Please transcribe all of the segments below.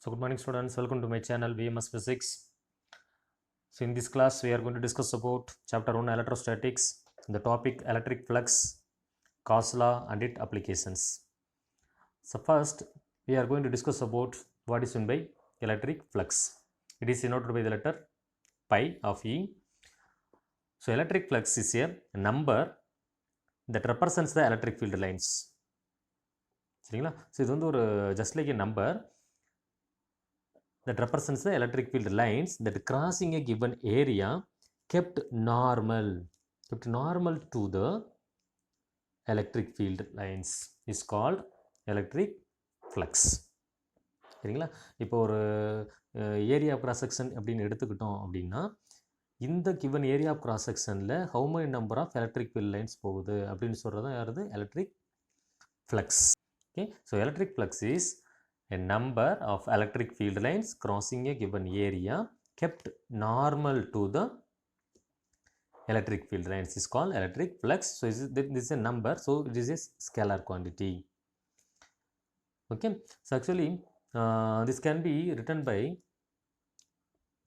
So good morning students, welcome to my channel VMS Physics. So in this class we are going to discuss about chapter 1 electrostatics, the topic electric flux, Gauss law and its applications. So first we are going to discuss about what is meant by electric flux. It is denoted by the letter pi of E. So electric flux is a number that represents the electric field lines. சரிங்களா? So இது வந்து ஒரு just like a number that represents the electric field lines that crossing a given area kept normal to the electric field lines is called electric flux. சரிங்களா? இப்போ ஒரு area of cross section அப்படின்னு எடுத்துக்கிட்டோம் அப்படின்னா இந்த கிவன் ஏரியா ஆஃப் கிராஸ் செக்ஷனில் how many number of electric field lines போகுது அப்படின்னு சொல்கிறது தான் யாருது electric flux. Okay, so electric flux is a number of electric field lines crossing a given area kept normal to the electric field lines is called electric flux. So this is a number, so it is a scalar quantity. Okay, so actually this can be written by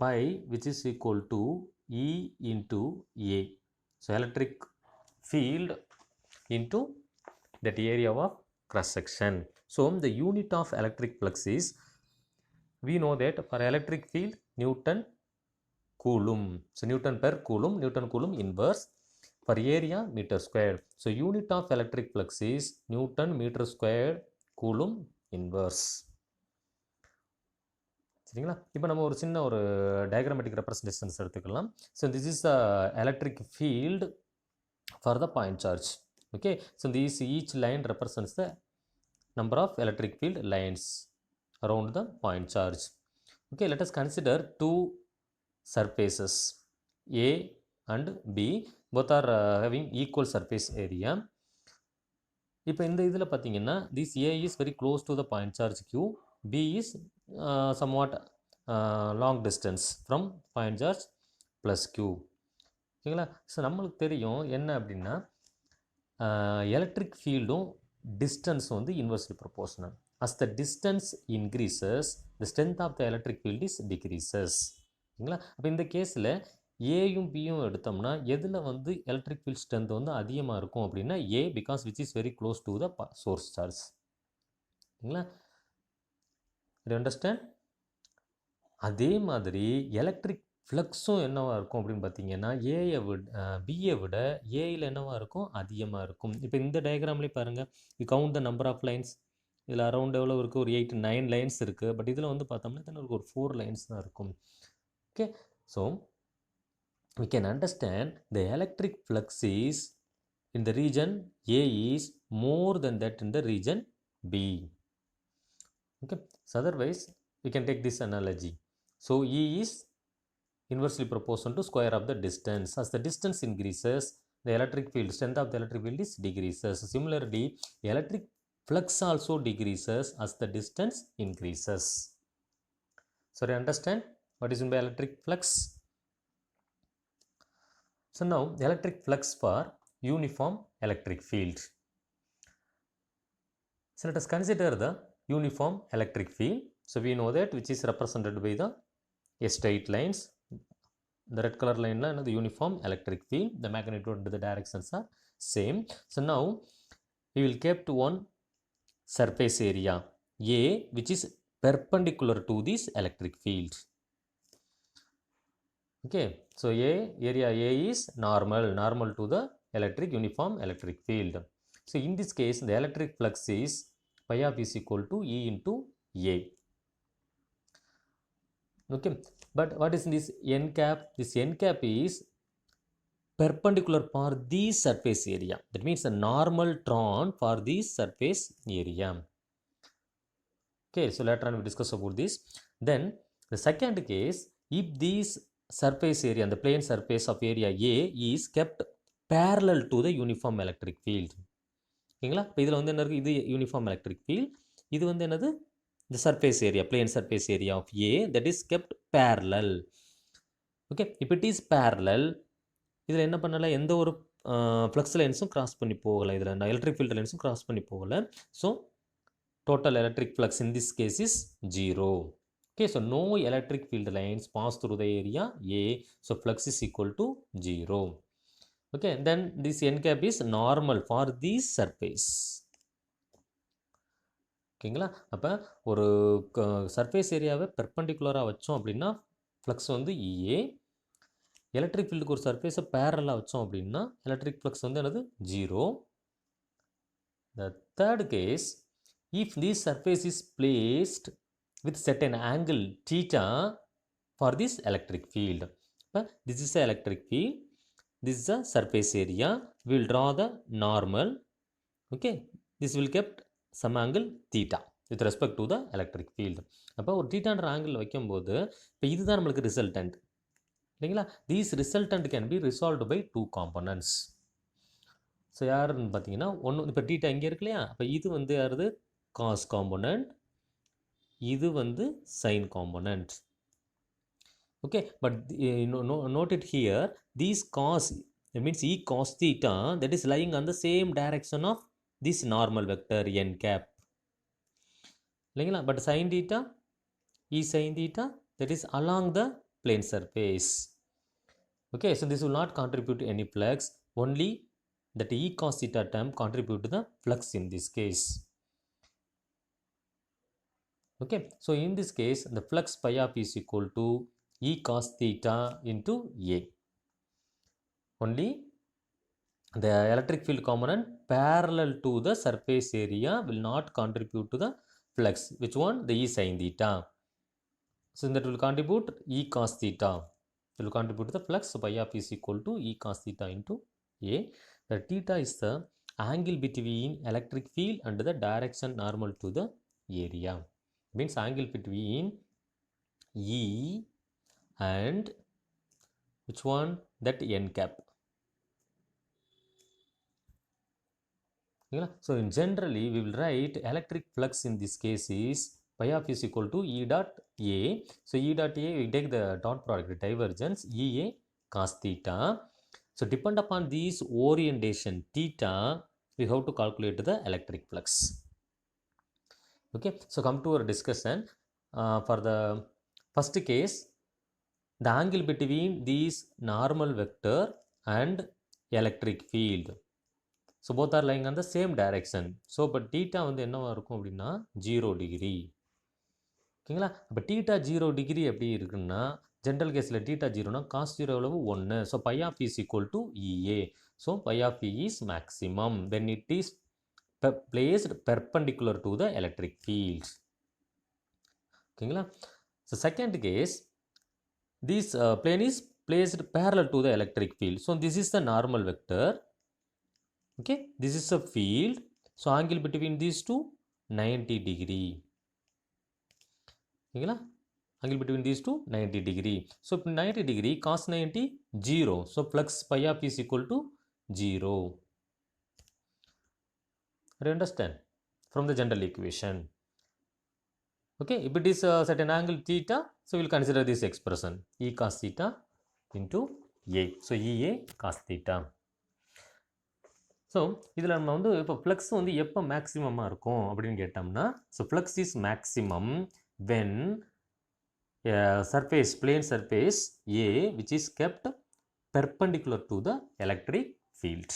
pi, which is equal to E into A. So electric field into that area of cross section. So the unit of electric flux is, we know that for electric field Newton Coulomb. So Newton per Coulomb, Newton Coulomb inverse, for area meter square. So unit of electric flux is Newton meter square Coulomb inverse. சரிங்களா? இப்போ நம்ம ஒரு சின்ன ஒரு diagrammatic representations எடுத்துக்கலாம். So this is the electric field for the point charge. Okay, so this each line represents the number of electric field lines around the point charge. Okay, let us consider two surfaces A and B, both are having equal surface area. இப்போ இந்த இதில் பார்த்தீங்கன்னா this A is very close to the point charge Q, B is somewhat long distance from point charge plus Q. ஓகேங்களா? So நம்மளுக்கு தெரியும் என்ன அப்படின்னா electric ஃபீல்டும் distance வந்து inversely proportional. As the distance increases, the strength of the electric field is decreases. ஓகேங்களா? அப்போ இந்த கேஸில் ஏயும் பியும் எடுத்தோம்னா எதில் வந்து எலக்ட்ரிக் ஃபீல்ட் ஸ்ட்ரென்த் வந்து அதிகமாக இருக்கும் அப்படின்னா ஏ, because which is very close to the source charge. ஓகேங்களா? To understand? அதே மாதிரி எலக்ட்ரிக் ஃப்ளக்ஸும் என்னவாக இருக்கும் அப்படின்னு பார்த்தீங்கன்னா ஏயை விட பியை விட ஏயில் என்னவாக இருக்கும் அதிகமாக இருக்கும். இப்போ இந்த டயக்ராம்லேயே பாருங்கள், you count the number of lines. இதில் அரௌண்ட் எவ்வளோ இருக்குது, ஒரு 8-9 லைன்ஸ் இருக்குது. பட் இதில் வந்து பார்த்தோம்னா இதில் ஒரு 4 லைன்ஸ் தான் இருக்கும். Okay, so we can understand the electric flux is in the region A is more than that in the region B. Okay, so otherwise we can take this analogy. So E is inversely proportional to square of the distance. As the distance increases, the electric field, strength of the electric field is decreases. Similarly, electric flux also decreases as the distance increases. So you understand what is meant by electric flux? So now electric flux for uniform electric field. So let us consider the uniform electric field. So we know that which is represented by the straight lines. The red color line is the uniform electric field. The magnitude and the directions are same. So now we will keep one surface area A which is perpendicular to this electric field. Okay, so area A is normal to the uniform electric field. So in this case the electric flux is pi of is equal to E into A. Okay, but what is this n cap? This n cap is perpendicular for this surface area. That means a normal drawn for this surface area. Okay, so later on we discuss about this. Then the second case, if this surface area, the plane surface of area A is kept parallel to the uniform electric field. ஓகேங்களா? இப்போ இதில் வந்து என்ன இருக்குது, இது uniform electric field, இது வந்து என்னது the surface area, plane surface area of A that is kept parallel. Okay, if it is parallel, இதில் என்ன பண்ணலை, எந்த ஒரு ஃப்ளக்ஸ் லைன்ஸும் கிராஸ் பண்ணி போகலை, இதில் எலக்ட்ரிக் ஃபீல்ட் லைன்ஸும் கிராஸ் பண்ணி போகலை. So total electric flux in this case is 0. Okay, so no electric field lines pass through the area A, so flux is equal to 0. Okay, then this n cap is normal for this surface. ஓகேங்களா, அப்போ ஒரு surface ஏரியாவை பெர்பெண்டிகுலராக வச்சோம் அப்படின்னா flux வந்து இஏ, electric ஃபீல்டுக்கு ஒரு சர்ஃபேஸை பேரலாக வச்சோம் அப்படின்னா எலக்ட்ரிக் ஃப்ளக்ஸ் வந்து என்னது 0. The third case, if this surface is placed with certain angle theta for this electric field. This is the electric field, this is the surface area, we will draw the normal. Okay, this will kept some angle theta with respect to the electric field. அப்போ ஒரு தீட்டான்ற angle வைக்கும்போது இப்போ இதுதான் நம்மளுக்கு resultant இல்லைங்களா. These resultant can be resolved by 2 components. So யாருன்னு பார்த்தீங்கன்னா ஒன்று, இப்போ தீட்டா இங்கே இருக்கு இல்லையா, அப்போ இது வந்து யாருது காஸ் காம்பனண்ட், இது வந்து sine component. Okay, but note it here, these cos, it means E cos theta, that is lying on the same direction of this normal vector n cap. But sin theta, E sin theta, that is along the plane surface. Okay, so this will not contribute to any flux, only that E cos theta term contribute to the flux in this case. Okay, so in this case, the flux phi of is equal to E cos theta into A. Only the electric field component parallel to the surface area will not contribute to the flux. Which one? The E sin theta. So that will contribute E cos theta. It will contribute to the flux. So phi of is equal to E cos theta into A. The theta is the angle between electric field and the direction normal to the area. Means angle between E and which one? That n cap. So in generally we will write electric flux in this case is phi of is equal to E dot A. So E dot A, we take the dot product divergence EA cos theta. So depend upon this orientation theta, we have to calculate the electric flux. Okay, so come to our discussion. For the first case, the angle between these normal vector and electric field, so both are lying on the same direction. So but theta வந்து என்னவா இருக்கும் அப்படின்னா 0 degree. ஓகேங்களா, அப்போ theta 0 degree எப்படி இருக்குன்னா, general கேஸில் theta 0னா cos 0 எவ்வளவு 1. So phi of is equal to EA. So phi of E is maximum when it is placed perpendicular to the electric field. ஓகேங்களா, so second case, this plane is placed parallel to the electric field. So this is the normal vector. Okay, this is a field. So angle between these two 90 degree. Okay, angle between these two 90 degree. So 90 degree cos 90 0. So flux phi of is equal to 0. Do you understand? From the general equation. Okay, if it is a certain angle theta, so we will consider this expression E cos theta into A. So EA cos theta. So இதில் நம்ம வந்து இப்போ flux வந்து எப்போ மேக்ஸிமமாக இருக்கும் அப்படின்னு கேட்டோம்னா, so flux is maximum when surface, plane surface A which is kept perpendicular to the electric field.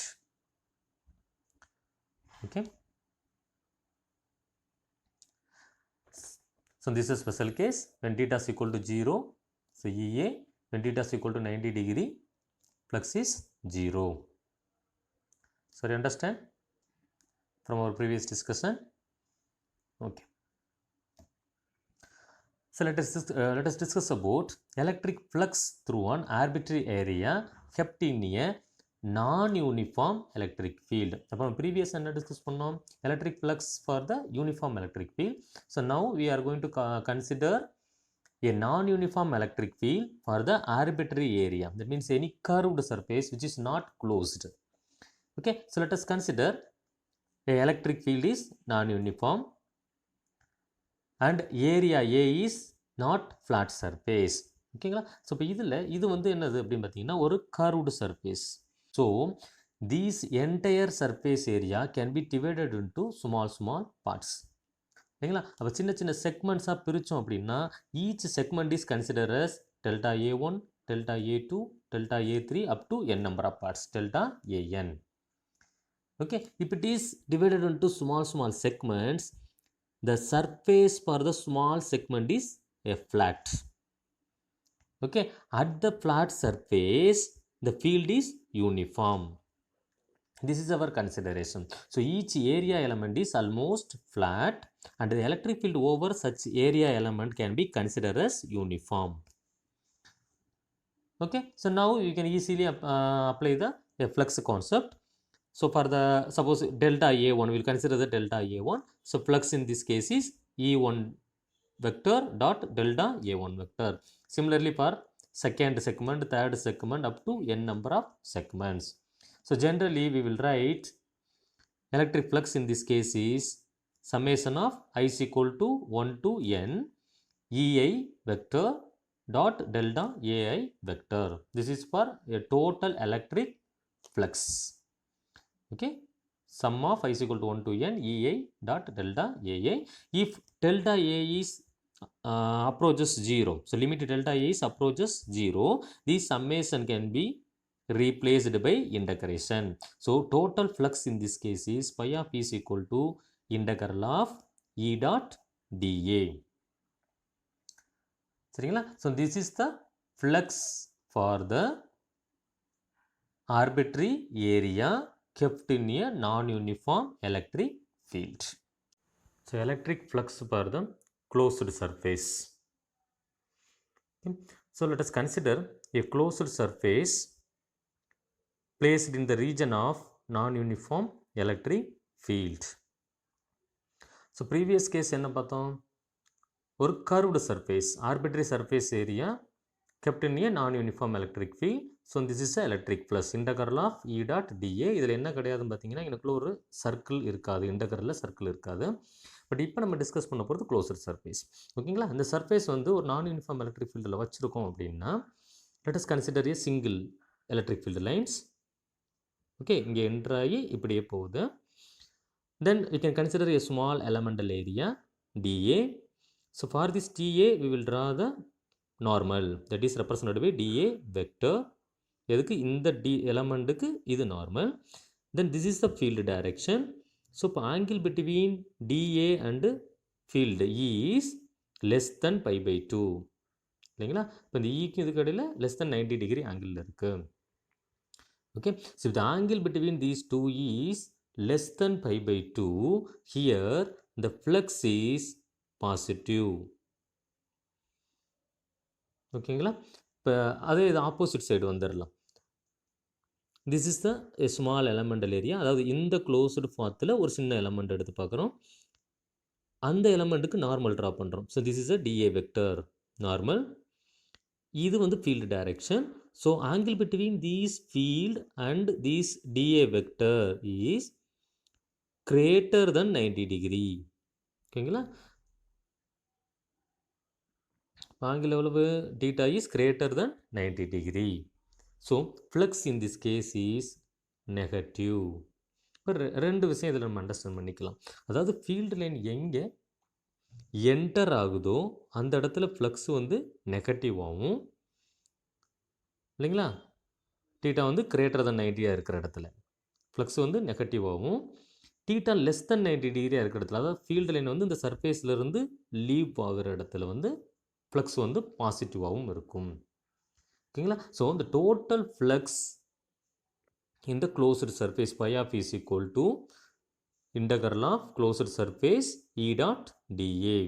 Okay. So this is a special case when theta is equal to 0. So EA, when theta is equal to 90 degree, flux is 0. So you understand from our previous discussion? Okay. So let us discuss about electric flux through an arbitrary area kept in a non-uniform electric field. Upon previous என்ன discuss பண்ணோம்? Electric flux for the uniform electric field. So now we are going to consider a non-uniform electric field for the arbitrary area. That means any curved surface which is not closed. Okay, so let us consider a electric field is non-uniform and area A is not flat surface. ஓகேங்களா, so இப்போ இதில் இது வந்து என்னது அப்படின்னு பார்த்தீங்கன்னா ஒரு curved surface. So these entire surface area can be divided into small parts. இல்லைங்களா? அப்போ சின்ன சின்ன செக்மெண்ட்ஸாக பிரித்தோம் அப்படின்னா each segment is consider as delta A1, delta A2, delta A3 up to n number of parts, delta AN. Okay, if it is divided into small segments, the surface for the small segment is a flat. Okay, at the flat surface the field is uniform. This is our consideration. So each area element is almost flat and the electric field over such area element can be considered as uniform. Okay, so now you can easily apply the flux concept. So for the suppose delta A1, we will consider the delta A1. So flux in this case is E1 vector dot delta A1 vector. Similarly for second segment, third segment up to n number of segments. So generally we will write electric flux in this case is summation of I is equal to 1 to n EI vector dot delta AI vector. This is for a total electric flux. Okay, sum of I is equal to 1 to n EI dot delta AA. If delta A is approaches 0, so limit delta A is approaches 0, this summation can be replaced by integration. So total flux in this case is pi of E is equal to integral of E dot dA. சரிங்களா? So this is the flux for the arbitrary area kept in a non-uniform electric field. So electric flux for the closed surface. Okay. So let us consider a closed surface placed in the region of non-uniform electric field. So previous case என்ன பார்த்தோம்? ஒரு curved surface, arbitrary surface area kept in a non-uniform electric field. So this is a electric flux integral of E dot dA. இதில் என்ன கிடையாதுன்னு பார்த்தீங்கன்னா எனக்குள்ள ஒரு circle இருக்காது, இன்டகரலில் சர்க்கிள் இருக்காது. பட் இப்போ நம்ம டிஸ்கஸ் பண்ண போகிறது க்ளோஸ்ட் சர்ஃபேஸ். ஓகேங்களா? இந்த சர்ஃபேஸ் வந்து ஒரு நான் யூனிஃபார்ம் எலக்ட்ரிக் ஃபீல்டில் வச்சுருக்கோம் அப்படின்னா let us consider a single electric field lines. Okay, இங்கே என்ட்ராகி இப்படியே போகுது. Then we can consider a small elemental area dA. So for this dA we will draw the normal, that is represented by dA vector. எதுக்கு? இந்த d எலமெண்ட்டுக்கு இது normal. Then this is the field direction. So angle between dA and field E is less than pi by 2. இல்லைங்களா? இப்போ இந்த ஈக்கு இதுக்கு இடையில் less than 90 degree angle இருக்கு. Okay, so if the angle between these two is less than pi by 2, here the flux is positive. ஓகேங்களா? இப்போ அதே இது ஆப்போசிட் சைடு வந்துடலாம். This is the small elemental area. அதாவது இந்த க்ளோஸ்டு பாத்தில் ஒரு சின்ன எலமெண்ட் எடுத்து பார்க்குறோம். அந்த எலமெண்ட்டுக்கு நார்மல் ட்ரா பண்ணுறோம். So this is a dA vector normal. இது வந்து field direction. So angle between these field and these dA vector is greater than 90 degree. ஓகேங்களா? ஆங்கிள் எவ்வளவு? Theta is greater than 90 degree. So flux in this case is negative. இப்போ ரெண்டு விஷயம் இதில் நம்ம understand பண்ணிக்கலாம். அதாவது ஃபீல்டு லைன் எங்கே என்டர் ஆகுதோ அந்த இடத்துல ஃப்ளக்ஸ் வந்து நெகட்டிவாகவும், இல்லைங்களா? டீட்டா வந்து கிரேட்டர் தென் 90 இருக்கிற இடத்துல ஃப்ளக்ஸ் வந்து நெகட்டிவாகவும், டீட்டா லெஸ் தென் 90 டிகிரியாக இருக்கிற இடத்துல, அதாவது ஃபீல்டு லைன் வந்து இந்த சர்ஃபேஸ்லேருந்து லீவ் ஆகிற இடத்துல வந்து ஃப்ளக்ஸ் வந்து பாசிட்டிவாகவும் இருக்கும். ஓகேங்களா? ஸோ இந்த total flux in the closed surface phi of is equal to integral of closed surface E dot dA.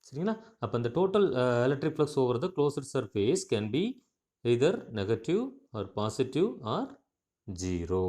சரிங்களா? அப்போ இந்த total electric flux over the closed surface can be either negative or positive or 0.